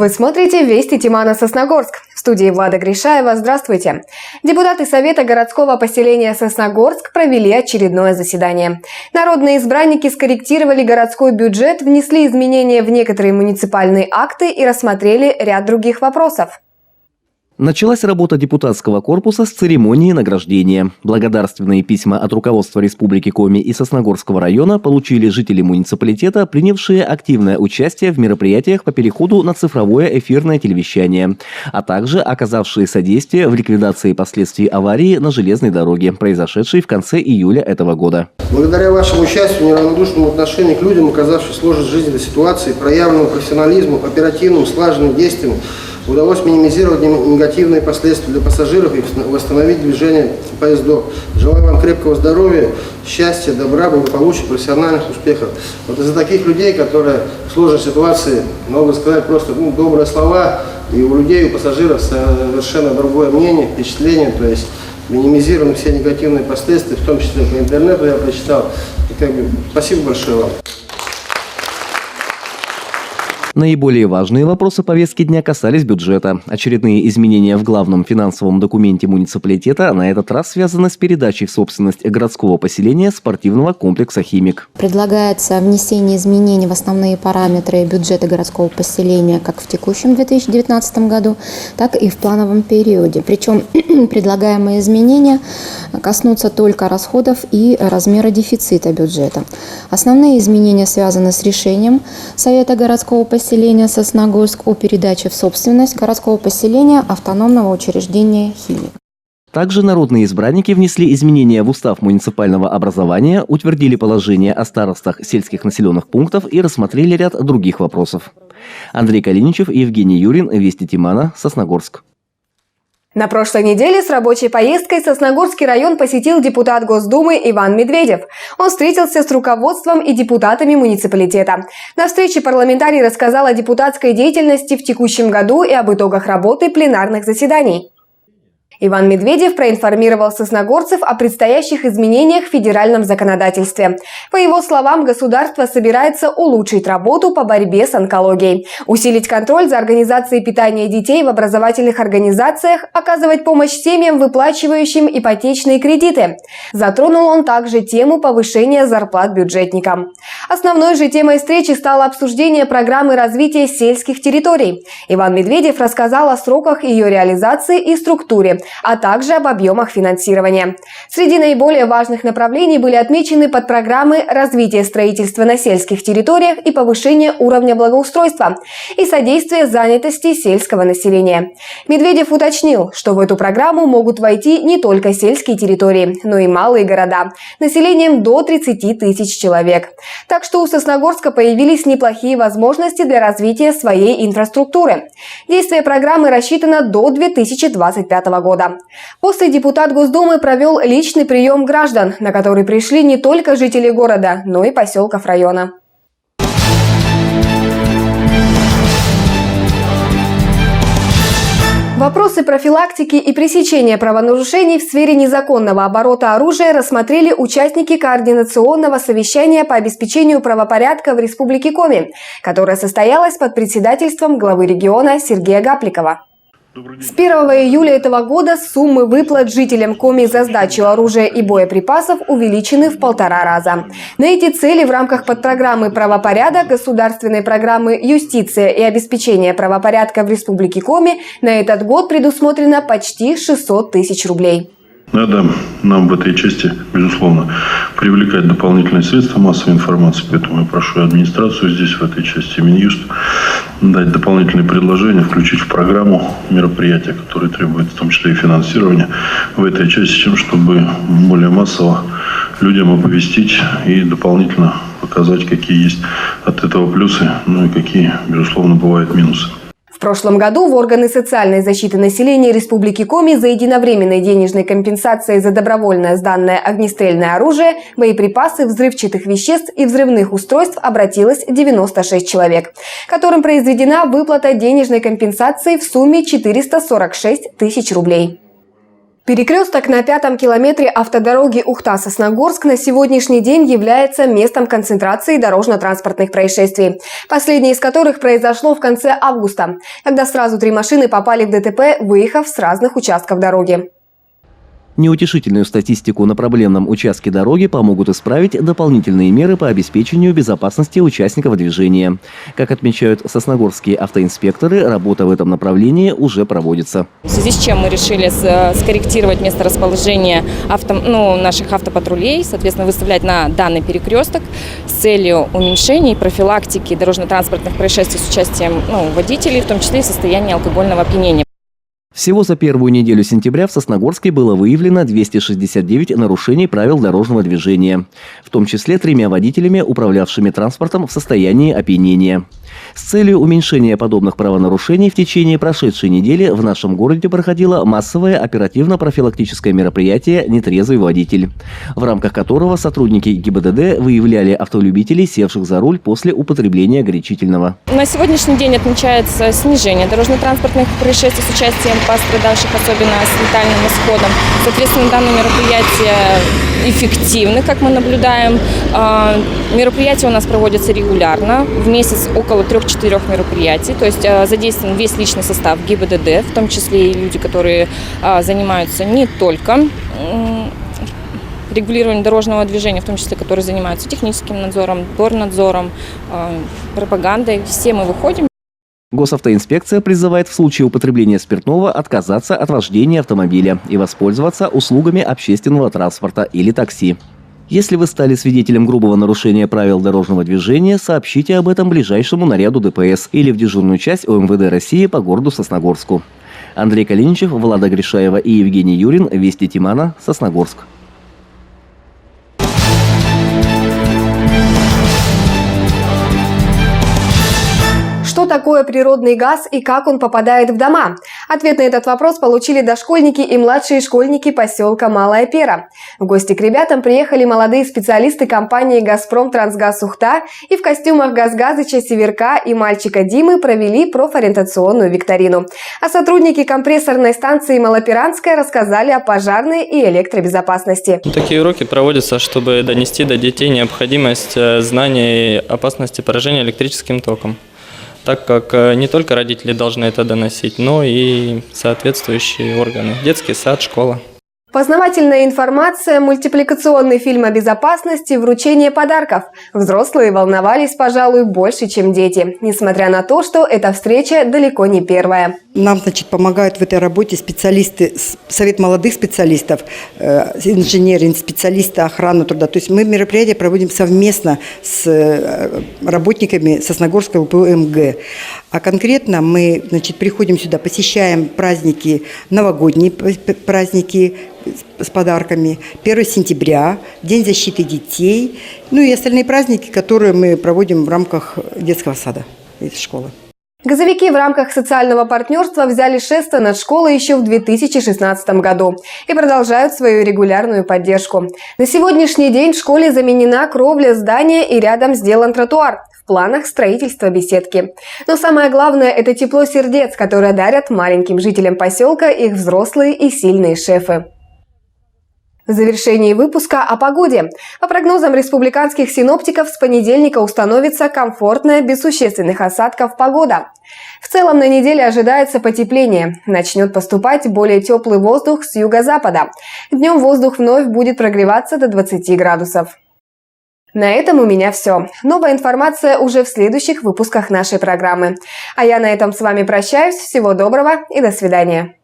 Вы смотрите «Вести Тимана-Сосногорск». В студии Влада Гришаева. Здравствуйте. Депутаты Совета городского поселения Сосногорск провели очередное заседание. Народные избранники скорректировали городской бюджет, внесли изменения в некоторые муниципальные акты и рассмотрели ряд других вопросов. Началась работа депутатского корпуса с церемонии награждения. Благодарственные письма от руководства Республики Коми и Сосногорского района получили жители муниципалитета, принявшие активное участие в мероприятиях по переходу на цифровое эфирное телевещание, а также оказавшие содействие в ликвидации последствий аварии на железной дороге, произошедшей в конце июля этого года. Благодаря вашему участию, неравнодушному отношению к людям, оказавшим сложность жизненной ситуации, проявленному профессионализму, оперативным, слаженным действиям, удалось минимизировать негативные последствия для пассажиров и восстановить движение поездов. Желаю вам крепкого здоровья, счастья, добра, благополучия, профессиональных успехов. Вот из-за таких людей, которые в сложной ситуации могут сказать просто добрые слова, и у людей, у пассажиров совершенно другое мнение, впечатление, то есть минимизированы все негативные последствия, в том числе по интернету я прочитал. И спасибо большое вам. Наиболее важные вопросы повестки дня касались бюджета. Очередные изменения в главном финансовом документе муниципалитета на этот раз связаны с передачей в собственность городского поселения спортивного комплекса «Химик». Предлагается внесение изменений в основные параметры бюджета городского поселения как в текущем 2019 году, так и в плановом периоде. Причем предлагаемые изменения коснутся только расходов и размера дефицита бюджета. Основные изменения связаны с решением Совета городского поселения Сосногорск о передаче в собственность городского поселения автономного учреждения «Химик». Также народные избранники внесли изменения в устав муниципального образования, утвердили положение о старостах сельских населенных пунктов и рассмотрели ряд других вопросов. Андрей Калиничев и Евгений Юрин, Вести Тимана, Сосногорск. На прошлой неделе с рабочей поездкой Сосногорский район посетил депутат Госдумы Иван Медведев. Он встретился с руководством и депутатами муниципалитета. На встрече парламентарий рассказал о депутатской деятельности в текущем году и об итогах работы пленарных заседаний. Иван Медведев проинформировал сосногорцев о предстоящих изменениях в федеральном законодательстве. По его словам, государство собирается улучшить работу по борьбе с онкологией, усилить контроль за организацией питания детей в образовательных организациях, оказывать помощь семьям, выплачивающим ипотечные кредиты. Затронул он также тему повышения зарплат бюджетникам. Основной же темой встречи стало обсуждение программы развития сельских территорий. Иван Медведев рассказал о сроках ее реализации и структуре, а также об объемах финансирования. Среди наиболее важных направлений были отмечены подпрограммы развития строительства на сельских территориях и повышения уровня благоустройства и содействия занятости сельского населения. Медведев уточнил, что в эту программу могут войти не только сельские территории, но и малые города, населением до 30 тысяч человек. Так что у Сосногорска появились неплохие возможности для развития своей инфраструктуры. Действие программы рассчитано до 2025 года. После депутат Госдумы провел личный прием граждан, на который пришли не только жители города, но и поселков района. Вопросы профилактики и пресечения правонарушений в сфере незаконного оборота оружия рассмотрели участники координационного совещания по обеспечению правопорядка в Республике Коми, которое состоялось под председательством главы региона Сергея Гапликова. С 1 июля этого года суммы выплат жителям Коми за сдачу оружия и боеприпасов увеличены в 1,5 раза. На эти цели в рамках подпрограммы «Правопорядок» государственной программы «Юстиция и обеспечение правопорядка в Республике Коми» на этот год предусмотрено почти 600 тысяч рублей. Надо нам в этой части, безусловно, привлекать дополнительные средства массовой информации, поэтому я прошу администрацию здесь, в этой части, Минюст, дать дополнительные предложения, включить в программу мероприятия, которые требуют в том числе и финансирования в этой части, с тем, чтобы более массово людям оповестить и дополнительно показать, какие есть от этого плюсы, ну и какие, безусловно, бывают минусы. В прошлом году в органы социальной защиты населения Республики Коми за единовременной денежной компенсацией за добровольное сданное огнестрельное оружие, боеприпасы, взрывчатых веществ и взрывных устройств обратилось 96 человек, которым произведена выплата денежной компенсации в сумме 446 тысяч рублей. Перекресток на 5-м километре автодороги Ухта-Сосногорск на сегодняшний день является местом концентрации дорожно-транспортных происшествий, последнее из которых произошло в конце августа, когда сразу 3 машины попали в ДТП, выехав с разных участков дороги. Неутешительную статистику на проблемном участке дороги помогут исправить дополнительные меры по обеспечению безопасности участников движения. Как отмечают сосногорские автоинспекторы, работа в этом направлении уже проводится. В связи с чем мы решили скорректировать месторасположение наших автопатрулей, соответственно, выставлять на данный перекресток с целью уменьшения и профилактики дорожно-транспортных происшествий с участием водителей, в том числе и состояния алкогольного опьянения. Всего за первую неделю сентября в Сосногорске было выявлено 269 нарушений правил дорожного движения, в том числе 3 водителями, управлявшими транспортом в состоянии опьянения. С целью уменьшения подобных правонарушений в течение прошедшей недели в нашем городе проходило массовое оперативно-профилактическое мероприятие «Нетрезвый водитель», в рамках которого сотрудники ГИБДД выявляли автолюбителей, севших за руль после употребления горячительного. На сегодняшний день отмечается снижение дорожно-транспортных происшествий с участием пострадавших, особенно с летальным исходом. Соответственно, данное мероприятие эффективно, как мы наблюдаем. Мероприятия у нас проводятся регулярно, в месяц около 3-4 мероприятий, то есть задействован весь личный состав ГИБДД, в том числе и люди, которые занимаются не только регулированием дорожного движения, в том числе, которые занимаются техническим надзором, дорнадзором, пропагандой. Все мы выходим. Госавтоинспекция призывает в случае употребления спиртного отказаться от вождения автомобиля и воспользоваться услугами общественного транспорта или такси. Если вы стали свидетелем грубого нарушения правил дорожного движения, сообщите об этом ближайшему наряду ДПС или в дежурную часть ОМВД России по городу Сосногорску. Андрей Калиничев, Влада Гришаева и Евгений Юрин. Вести Тимана. Сосногорск. Что такое природный газ и как он попадает в дома? Ответ на этот вопрос получили дошкольники и младшие школьники поселка Малая Пера. В гости к ребятам приехали молодые специалисты компании «Газпром Трансгаз Ухта» и в костюмах Газгазыча Северка и мальчика Димы провели профориентационную викторину. А сотрудники компрессорной станции Малоперанская рассказали о пожарной и электробезопасности. Такие уроки проводятся, чтобы донести до детей необходимость знаний опасности поражения электрическим током, так как не только родители должны это доносить, но и соответствующие органы. Детский сад, школа. Познавательная информация, мультипликационный фильм о безопасности, вручение подарков. Взрослые волновались, пожалуй, больше, чем дети, несмотря на то, что эта встреча далеко не первая. Нам, помогают в этой работе специалисты, совет молодых специалистов, инженеры, специалисты охраны труда. То есть мы мероприятия проводим совместно с работниками Сосногорского УПМГ. А конкретно мы, приходим сюда, посещаем праздники, новогодние праздники с подарками, 1 сентября, День защиты детей, и остальные праздники, которые мы проводим в рамках детского сада и школы. Газовики в рамках социального партнерства взяли шество над школой еще в 2016 году и продолжают свою регулярную поддержку. На сегодняшний день в школе заменена кровля здания и рядом сделан тротуар. В планах строительства беседки. Но самое главное – это тепло сердец, которое дарят маленьким жителям поселка их взрослые и сильные шефы. В завершении выпуска о погоде. По прогнозам республиканских синоптиков, с понедельника установится комфортная, без существенных осадков погода. В целом на неделе ожидается потепление. Начнет поступать более теплый воздух с юго-запада. Днем воздух вновь будет прогреваться до 20 градусов. На этом у меня все. Новая информация уже в следующих выпусках нашей программы. А я на этом с вами прощаюсь. Всего доброго и до свидания.